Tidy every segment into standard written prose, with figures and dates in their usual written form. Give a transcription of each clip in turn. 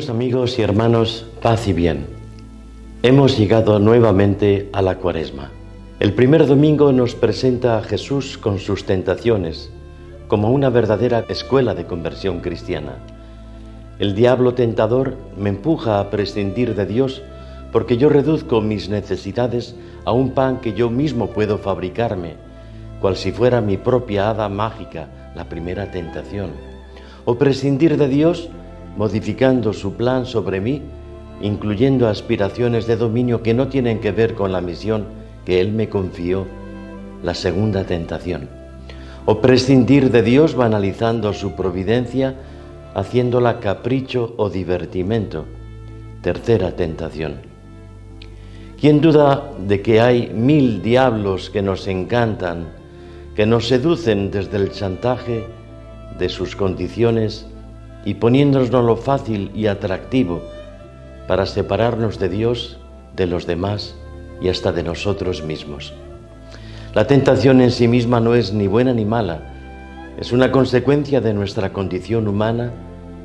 Queridos amigos y hermanos, paz y bien. Hemos llegado nuevamente a la Cuaresma. El primer domingo nos presenta a Jesús con sus tentaciones, como una verdadera escuela de conversión cristiana. El diablo tentador me empuja a prescindir de Dios porque yo reduzco mis necesidades a un pan que yo mismo puedo fabricarme, cual si fuera mi propia hada mágica, la primera tentación. O prescindir de Dios modificando su plan sobre mí, incluyendo aspiraciones de dominio que no tienen que ver con la misión que Él me confió, la segunda tentación. O prescindir de Dios banalizando su providencia, haciéndola capricho o divertimento, tercera tentación. ¿Quién duda de que hay 1000 diablos que nos encantan, que nos seducen desde el chantaje de sus condiciones y poniéndonos lo fácil y atractivo para separarnos de Dios, de los demás y hasta de nosotros mismos? La tentación en sí misma no es ni buena ni mala, es una consecuencia de nuestra condición humana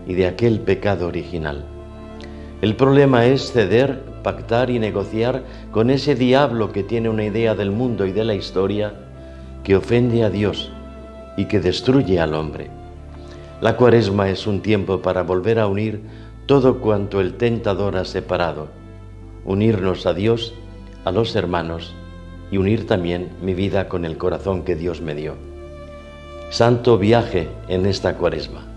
y de aquel pecado original. El problema es ceder, pactar y negociar con ese diablo que tiene una idea del mundo y de la historia que ofende a Dios y que destruye al hombre. La Cuaresma es un tiempo para volver a unir todo cuanto el tentador ha separado, unirnos a Dios, a los hermanos y unir también mi vida con el corazón que Dios me dio. Santo viaje en esta Cuaresma.